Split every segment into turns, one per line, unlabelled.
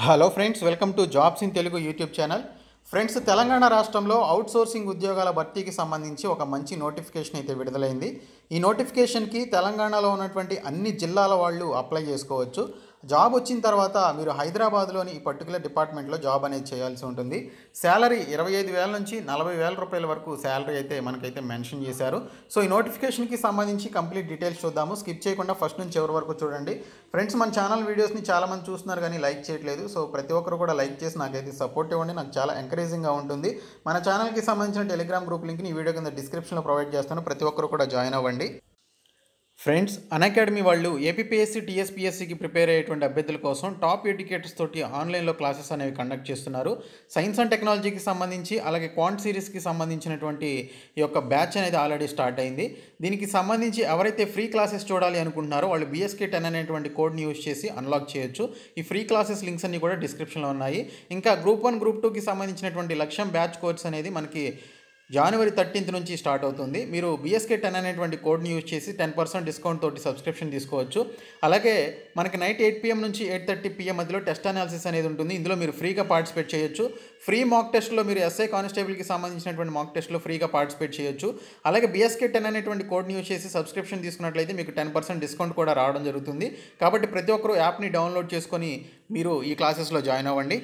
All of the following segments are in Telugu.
Hello friends, welcome to jobs in Telugu YouTube channel. Friends, Telangana రాష్ట్రంలో అవుట్సోర్సింగ్ ఉద్యోగాల భర్తీకి సంబంధించి ఒక మంచి నోటిఫికేషన్ అయితే విడుదలైంది. ఈ నోటిఫికేషన్కి తెలంగాణలో ఉన్నటువంటి అన్ని జిల్లాల వాళ్ళు అప్లై చేసుకోవచ్చు. జాబ్ వచ్చిన తర్వాత మీరు హైదరాబాద్లోని ఈ పర్టికులర్ డిపార్ట్మెంట్లో జాబ్ అనేది చేయాల్సి ఉంటుంది. శాలరీ 25,000 నుంచి 40,000 రూపాయల వరకు శాలరీ అయితే మనకైతే మెన్షన్ చేశారు. సో ఈ నోటిఫికేషన్కి సంబంధించి కంప్లీట్ డీటెయిల్స్ చూద్దాము. స్కిప్ చేయకుండా ఫస్ట్ నుంచి చివరి వరకు చూడండి. ఫ్రెండ్స్, మన ఛానల్ వీడియోస్ని చాలామంది చూస్తున్నారు కానీ లైక్ చేయట్లేదు. సో ప్రతి ఒక్కరు కూడా లైక్ చేసి నాకైతే సపోర్ట్ ఇవ్వండి, నాకు చాలా ఎంకరేజింగ్గా ఉంటుంది. మన ఛానల్కి సంబంధించిన టెలిగ్రామ్ గ్రూప్ లింక్ని ఈ వీడియో కింద డిస్క్రిప్షన్లో ప్రొవైడ్ చేస్తాను. ప్రతి ఒక్కరు కూడా జాయిన్ అవ్వండి. ఫ్రెండ్స్, అన్అకాడమీ వాళ్ళు ఏపీపీఎస్సీ టీఎస్పీఎస్సీకి ప్రిపేర్ అయ్యేటువంటి అభ్యర్థుల కోసం టాప్ ఎడ్యుకేటర్స్ తోటి ఆన్లైన్లో క్లాసెస్ అనేవి కండక్ట్ చేస్తున్నారు. సైన్స్ అండ్ టెక్నాలజీకి సంబంధించి అలాగే క్వాంట్ సిరీస్కి సంబంధించినటువంటి ఈ యొక్క బ్యాచ్ అనేది ఆల్రెడీ స్టార్ట్ అయింది. దీనికి సంబంధించి ఎవరైతే ఫ్రీ క్లాసెస్ చూడాలి అనుకుంటున్నారో వాళ్ళు BSK10 అనేటువంటి కోడ్ని యూజ్ చేసి అన్లాక్ చేయొచ్చు. ఈ ఫ్రీ క్లాసెస్ లింక్స్ అన్ని కూడా డిస్క్రిప్షన్లో ఉన్నాయి. ఇంకా గ్రూప్ 1 గ్రూప్ 2కి సంబంధించినటువంటి లక్ష్యం బ్యాచ్ కోర్స్ అనేది మనకి జనవరి 13 నుంచి స్టార్ట్ అవుతుంది. మీరు BSK10 అనేటువంటి కోడ్ని యూజ్ చేసి 10% డిస్కౌంట్ తోటి సబ్స్క్రిప్షన్ తీసుకోవచ్చు. అలాగే మనకి నైట్ 8 PM నుంచి 8:30 PM మధ్యలో టెస్ట్ అనాలిసిస్ అనేది ఉంటుంది. ఇందులో మీరు ఫ్రీగా పార్టిసిపేట్ చేయొచ్చు. ఫ్రీ మాక్ టెస్ట్లో మీరు SI కానిస్టేబుల్కి సంబంధించినటువంటి మాక్ టెస్ట్లో ఫ్రీగా పార్టిసిపేట్ చేయొచ్చు. అలాగే BSK10 అనేటువంటి కోడ్ని యూజ్ చేసి సబ్స్క్రిప్షన్ తీసుకున్నట్లయితే మీకు 10% డిస్కౌంట్ కూడా రావడం జరుగుతుంది. కాబట్టి ప్రతి ఒక్కరూ యాప్ని డౌన్లోడ్ చేసుకొని మీరు ఈ క్లాసెస్లో జాయిన్ అవ్వండి.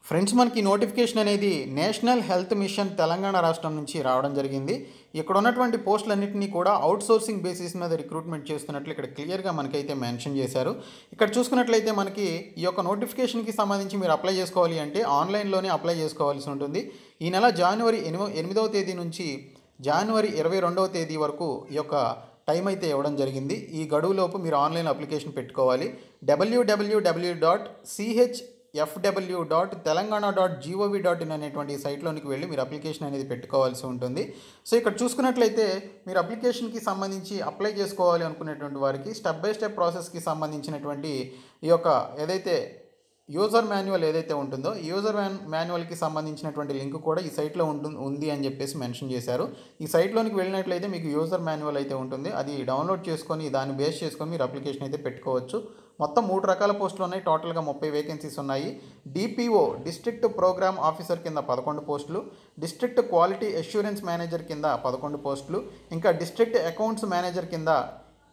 ఫ్రెండ్స్, మనకి నోటిఫికేషన్ అనేది నేషనల్ హెల్త్ మిషన్ తెలంగాణ రాష్ట్రం నుంచి రావడం జరిగింది. ఇక్కడ ఉన్నటువంటి పోస్టులన్నింటినీ కూడా అవుట్సోర్సింగ్ బేసిస్ మీద రిక్రూట్మెంట్ చేస్తున్నట్లు ఇక్కడ క్లియర్గా మనకైతే మెన్షన్ చేశారు. ఇక్కడ చూసుకున్నట్లయితే మనకి ఈ యొక్క నోటిఫికేషన్కి సంబంధించి మీరు అప్లై చేసుకోవాలి అంటే ఆన్లైన్లోనే అప్లై చేసుకోవాల్సి ఉంటుంది. ఈ నెల జనవరి 8వ తేదీ నుంచి జనవరి 22వ తేదీ వరకు ఈ యొక్క టైం అయితే ఇవ్వడం జరిగింది. ఈ గడువులోపు మీరు ఆన్లైన్ అప్లికేషన్ పెట్టుకోవాలి. www.chfw.telangana.gov.in అనేటువంటి సైట్లోనికి వెళ్ళి మీరు అప్లికేషన్ అనేది పెట్టుకోవాల్సి ఉంటుంది. సో ఇక్కడ చూసుకున్నట్లయితే మీరు అప్లికేషన్కి సంబంధించి అప్లై చేసుకోవాలి అనుకునేటువంటి వారికి స్టెప్ బై స్టెప్ ప్రాసెస్కి సంబంధించినటువంటి ఈ యొక్క ఏదైతే యూజర్ మాన్యువల్ ఏదైతే ఉంటుందో ఈ యూజర్ మాన్యువల్కి సంబంధించినటువంటి లింక్ కూడా ఈ సైట్లో ఉంది అని చెప్పేసి మెన్షన్ చేశారు. ఈ సైట్లోనికి వెళ్ళినట్లయితే మీకు యూజర్ మాన్యువల్ అయితే ఉంటుంది. అది డౌన్లోడ్ చేసుకొని దాన్ని బేస్ చేసుకొని మీరు అప్లికేషన్ అయితే పెట్టుకోవచ్చు. మొత్తం 3 రకాల పోస్టులు ఉన్నాయి. టోటల్గా 30 వేకెన్సీస్ ఉన్నాయి. DPO డిస్ట్రిక్ట్ ప్రోగ్రామ్ ఆఫీసర్ కింద 11 పోస్టులు, డిస్ట్రిక్ట్ క్వాలిటీ అష్యూరెన్స్ మేనేజర్ కింద 11 పోస్టులు, ఇంకా డిస్ట్రిక్ట్ అకౌంట్స్ మేనేజర్ కింద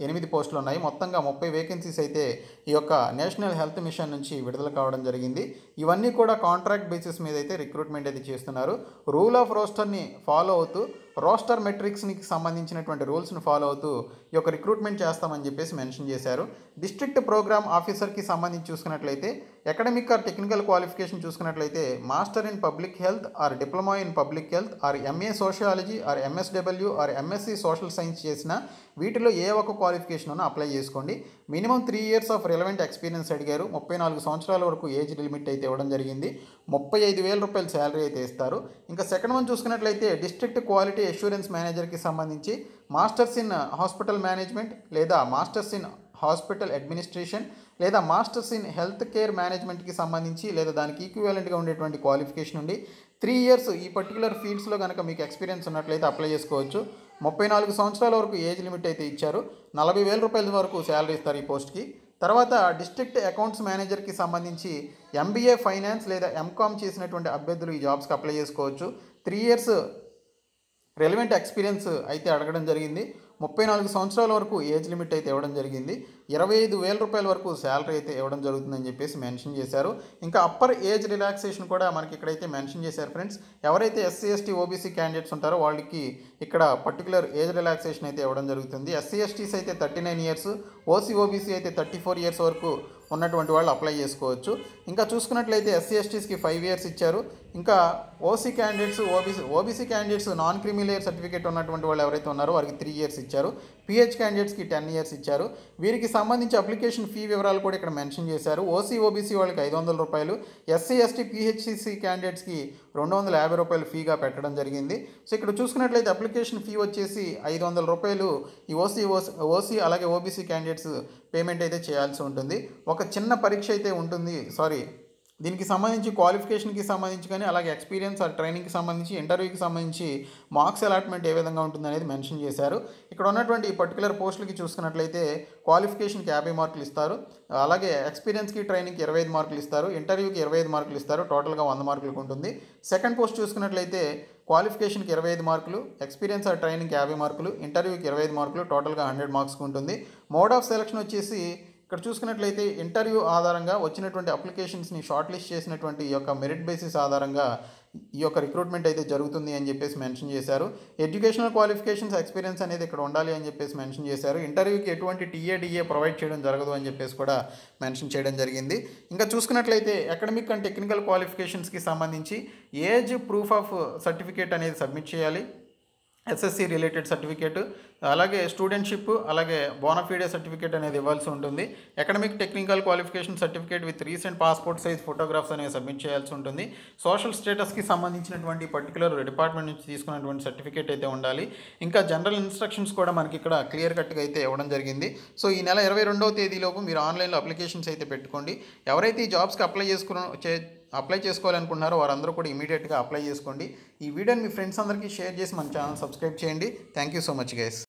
8 పోస్టులు ఉన్నాయి. మొత్తంగా 30 వేకెన్సీస్ అయితే ఈ యొక్క నేషనల్ హెల్త్ మిషన్ నుంచి విడుదల కావడం జరిగింది. ఇవన్నీ కూడా కాంట్రాక్ట్ బేసిస్ మీద అయితే రిక్రూట్మెంట్ అయితే చేస్తున్నారు. రూల్ ఆఫ్ రోస్టర్ని ఫాలో అవుతూ రోస్టర్ మెట్రిక్స్కి సంబంధించినటువంటి రూల్స్ని ఫాలో అవుతూ ఈ యొక్క రిక్రూట్మెంట్ చేస్తామని చెప్పేసి మెన్షన్ చేశారు. డిస్ట్రిక్ట్ ప్రోగ్రామ్ ఆఫీసర్కి సంబంధించి చూసుకున్నట్లయితే అకాడమిక్ ఆర్ టెక్నికల్ క్వాలిఫికేషన్ చూసుకున్నట్లయితే master in public health or diploma in public health or MA sociology or MSW or MSc social science చేసిన వీటిలో ఏ ఒక్క క్వాలిఫికేషన్ ఉన్నా అప్లై చేసుకోండి. Minimum 3 years of relevant experience అడిగారు. 34 సంవత్సరాల వరకు ఏజ్ లిమిట్ అయితే ఇవ్వడం జరిగింది. 35,000 రూపాయల శాలరీ అయితే ఇస్తారు. ఇంకా సెకండ్ వన్ చూసుకున్నట్లయితే డిస్ట్రిక్ట్ క్వాలిటీ అష్యూరెన్స్ మేనేజర్కి సంబంధించి మాస్టర్స్ ఇన్ హాస్పిటల్ మేనేజ్మెంట్ లేదా మాస్టర్స్ ఇన్ హాస్పిటల్ అడ్మినిస్ట్రేషన్ లేదా మాస్టర్స్ ఇన్ హెల్త్ కేర్ మేనేజ్మెంట్కి సంబంధించి లేదా దానికి ఈక్వివాలెంట్గా ఉండేటువంటి క్వాలిఫికేషన్ ఉండి 3 years ఈ పర్టికులర్ ఫీల్డ్స్లో కనుక మీకు ఎక్స్పీరియన్స్ ఉన్నట్లయితే అప్లై చేసుకోవచ్చు. 34 సంవత్సరాల వరకు ఏజ్ లిమిట్ అయితే ఇచ్చారు. 40,000 రూపాయల వరకు శాలరీ ఇస్తారు ఈ పోస్ట్కి. తర్వాత డిస్ట్రిక్ట్ అకౌంట్స్ మేనేజర్కి సంబంధించి MBA ఫైనాన్స్ లేదా MCOM చేసినటువంటి అభ్యర్థులు ఈ జాబ్స్కి అప్లై చేసుకోవచ్చు. 3 years రెలవెంట్ ఎక్స్పీరియన్స్ అయితే అడగడం జరిగింది. 34 సంవత్సరాల వరకు ఏజ్ లిమిట్ అయితే ఇవ్వడం జరిగింది. 25,000 రూపాయల వరకు శాలరీ అయితే ఇవ్వడం జరుగుతుందని చెప్పేసి మెన్షన్ చేశారు. ఇంకా అప్పర్ ఏజ్ రిలాక్సేషన్ కూడా మనకి ఇక్కడైతే మెన్షన్ చేశారు. ఫ్రెండ్స్, ఎవరైతే SC ST OBC క్యాండిడేట్స్ ఉంటారో వాళ్ళకి ఇక్కడ పర్టికులర్ ఏజ్ రిలాక్సేషన్ అయితే ఇవ్వడం జరుగుతుంది. SC STs అయితే 39 years, OC OBC అయితే 34 years వరకు ఉన్నటువంటి వాళ్ళు అప్లై చేసుకోవచ్చు. ఇంకా చూసుకున్నట్లయితే SC STస్కి 5 years ఇచ్చారు. ఇంకా OC candidates OBC candidates non క్రిమి లేయర్ సర్టిఫికేట్ ఉన్నటువంటి వాళ్ళు ఎవరైతే ఉన్నారో వారికి 3 years ఇచ్చారు. PH క్యాండిడేట్స్కి 10 years ఇచ్చారు. వీరికి సంబంధించి అప్లికేషన్ ఫీ వివరాలు కూడా ఇక్కడ మెన్షన్ చేశారు. OC OBC వాళ్ళకి 500 రూపాయలు, SC ST PHCC క్యాండిడేట్స్కి 250 రూపాయలు ఫీగా పెట్టడం జరిగింది. సో ఇక్కడ చూసుకున్నట్లయితే అప్లికేషన్ ఫీ వచ్చేసి 500 రూపాయలు ఈ OC అలాగే OBC క్యాండిడేట్స్ పేమెంట్ అయితే చేయాల్సి ఉంటుంది. ఒక చిన్న పరీక్ష అయితే ఉంటుంది. దీనికి సంబంధించి క్వాలిఫికేషన్కి సంబంధించి కానీ అలాగే ఎక్స్పీరియన్స్ ఆ ట్రైనింగ్కి సంబంధించి ఇంటర్వ్యూకి సంబంధించి మార్క్స్ అలాట్మెంట్ ఏ విధంగా ఉంటుంది అనేది మెన్షన్ చేశారు. ఇక్కడ ఉన్నటువంటి ఈ పర్టికులర్ పోస్టులకి చూసుకున్నట్లయితే క్వాలిఫికేషన్కి 50 మార్కులు ఇస్తారు, అలాగే ఎక్స్పీరియన్స్కి ట్రైనింగ్కి 25 మార్కులు ఇస్తారు, ఇంటర్వ్యూకి 25 మార్కులు ఇస్తారు, టోటల్గా 100 మార్కులకు ఉంటుంది. సెకండ్ పోస్ట్ చూసుకున్నట్లయితే క్వాలిఫికేషన్కి 25 మార్కులు, ఎక్స్పీరియన్స్ ఆ ట్రైనింగ్కి 50 మార్కులు, ఇంటర్వ్యూకి 25 మార్కులు, టోటల్గా 100 మార్క్స్కి ఉంటుంది. మోడ్ ఆఫ్ సెలక్షన్ వచ్చేసి ఇక్కడ చూసుకున్నట్లయితే ఇంటర్వ్యూ ఆధారంగా వచ్చినటువంటి అప్లికేషన్స్ని షార్ట్ లిస్ట్ చేసినటువంటి ఈ యొక్క మెరిట్ బేసిస్ ఆధారంగా ఈ యొక్క రిక్రూట్మెంట్ అయితే జరుగుతుంది అని చెప్పేసి మెన్షన్ చేశారు. ఎడ్యుకేషనల్ క్వాలిఫికేషన్స్ ఎక్స్పీరియన్స్ అనేది ఇక్కడ ఉండాలి అని చెప్పేసి మెన్షన్ చేశారు. ఇంటర్వ్యూకి ఎటువంటి టీఏ ప్రొవైడ్ చేయడం జరగదు అని చెప్పేసి కూడా మెన్షన్ చేయడం జరిగింది. ఇంకా చూసుకున్నట్లయితే అకాడమిక్ అండ్ టెక్నికల్ క్వాలిఫికేషన్స్కి సంబంధించి ఏజ్ ప్రూఫ్ ఆఫ్ సర్టిఫికేట్ అనేది సబ్మిట్ చేయాలి, ఎస్ఎస్సి రిలేటెడ్ సర్టిఫికేట్, అలాగే స్టూడెంట్షిప్, అలాగే బోనాఫీడే సర్టిఫికేట్ అనేది ఇవ్వాల్సి ఉంటుంది. Academic technical qualification certificate with recent passport size photographs అనేవి సబ్మిట్ చేయాల్సి ఉంటుంది. సోషల్ స్టేటస్కి సంబంధించినటువంటి పర్టికులర్ డిపార్ట్మెంట్ నుంచి తీసుకున్నటువంటి సర్టిఫికేట్ అయితే ఉండాలి. ఇంకా జనరల్ ఇన్స్ట్రక్షన్స్ కూడా మనకి ఇక్కడ క్లియర్ కట్గా అయితే ఇవ్వడం జరిగింది. సో ఈ నెల 22వ తేదీలోపు మీరు ఆన్లైన్లో అప్లికేషన్స్ అయితే పెట్టుకోండి. ఎవరైతే ఈ జాబ్స్కి అప్లై చేసుకోవాలనుకుంటున్నారో వారందరూ కూడా ఇమీడియట్గా అప్లై చేసుకోండి. ఈ వీడియోని మీ ఫ్రెండ్స్ అందరికీ షేర్ చేసి మన ఛానల్ సబ్స్క్రైబ్ చేయండి. Thank you so much guys.